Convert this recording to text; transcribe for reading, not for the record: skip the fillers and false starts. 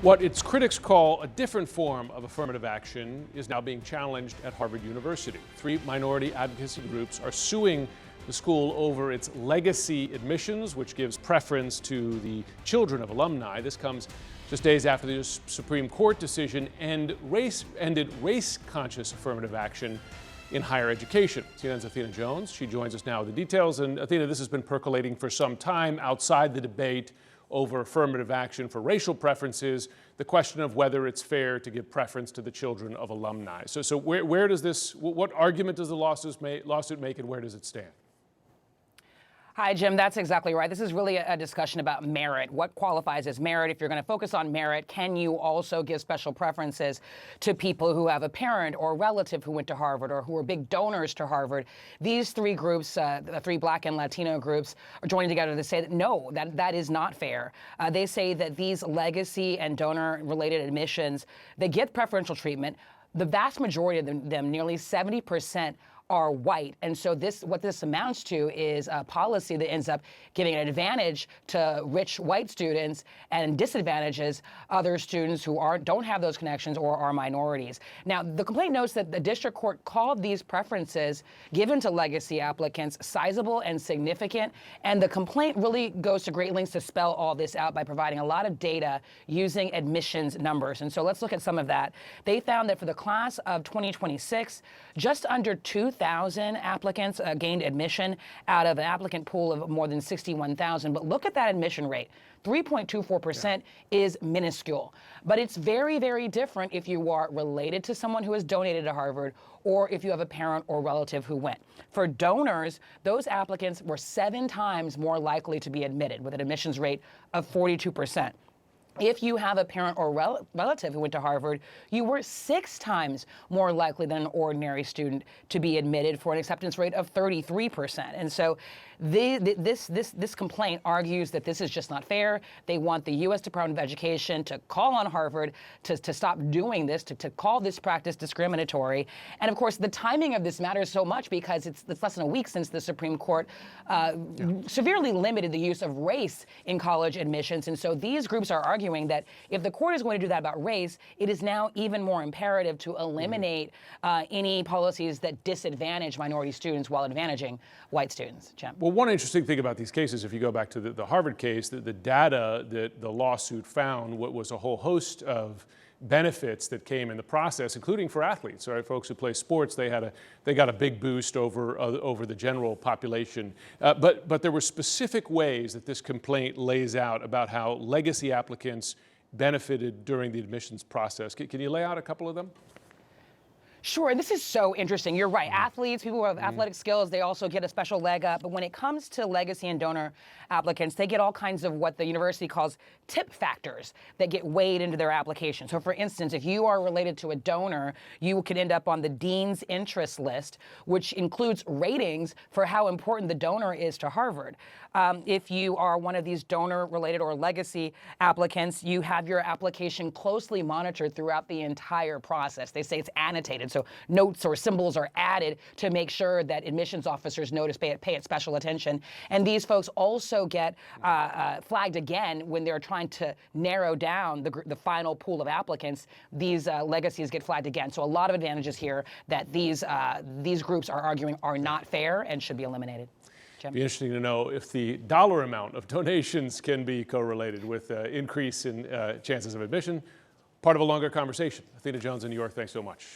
What its critics call a different form of affirmative action is now being challenged at Harvard University. Three minority advocacy groups are suing the school over its legacy admissions, which gives preference to the children of alumni. This comes just days after the Supreme Court decision ended race-conscious affirmative action in higher education. CNN's Athena Jones, she joins us now with the details. And Athena, this has been percolating for some time outside the debate over affirmative action for racial preferences, the question of whether it's fair to give preference to the children of alumni. So where does this, what argument does the lawsuit make, and where does it stand? Hi, Jim. That's exactly right. This is really a discussion about merit. What qualifies as merit? If you're going to focus on merit, can you also give special preferences to people who have a parent or relative who went to Harvard or who are big donors to Harvard? These three groups, the three Black and Latino groups, are joining together to say that no, that is not fair. They say that these legacy and donor-related admissions, they get preferential treatment. The vast majority of them, nearly 70%, are white. And so what this amounts to is a policy that ends up giving an advantage to rich white students and disadvantages other students who don't have those connections or are minorities. Now, the complaint notes that the district court called these preferences given to legacy applicants sizable and significant, and the complaint really goes to great lengths to spell all this out by providing a lot of data using admissions numbers. And so let's look at some of that. They found that for the class of 2026, just under 2,000 applicants gained admission out of an applicant pool of more than 61,000. But look at that admission rate. 3.24% is minuscule. But it's very, very different if you are related to someone who has donated to Harvard or if you have a parent or relative who went. For donors, those applicants were 7 times more likely to be admitted with an admissions rate of 42%. If you have a parent or relative who went to Harvard, you were 6 times more likely than an ordinary student to be admitted for an acceptance rate of 33%. And so this complaint argues that this is just not fair. They want the U.S. Department of Education to call on Harvard to stop doing this, to call this practice discriminatory. And of course, the timing of this matters so much because it's less than a week since the Supreme Court severely limited the use of race in college admissions. And so these groups are arguing that if the court is going to do that about race, it is now even more imperative to eliminate any policies that disadvantage minority students while advantaging white students. Jim. Well, one interesting thing about these cases, if you go back to the Harvard case, the data that the lawsuit found was a whole host of benefits that came in the process, including for athletes. Right, folks who play sports, they got a big boost over the general population. But there were specific ways that this complaint lays out about how legacy applicants benefited during the admissions process. Can you lay out a couple of them? Sure, and this is so interesting. You're right. Athletes, people who have athletic skills, they also get a special leg up. But when it comes to legacy and donor applicants, they get all kinds of what the university calls tip factors that get weighed into their application. So for instance, if you are related to a donor, you could end up on the dean's interest list, which includes ratings for how important the donor is to Harvard. If you are one of these donor-related or legacy applicants, you have your application closely monitored throughout the entire process. They say it's annotated, so notes or symbols are added to make sure that admissions officers pay it special attention. And these folks also get flagged again when they're trying to narrow down the final pool of applicants. These legacies get flagged again. So a lot of advantages here that these groups are arguing are not fair and should be eliminated. Jim? Be interesting to know if the dollar amount of donations can be correlated with increase in chances of admission. Part of a longer conversation. Athena Jones in New York, thanks so much.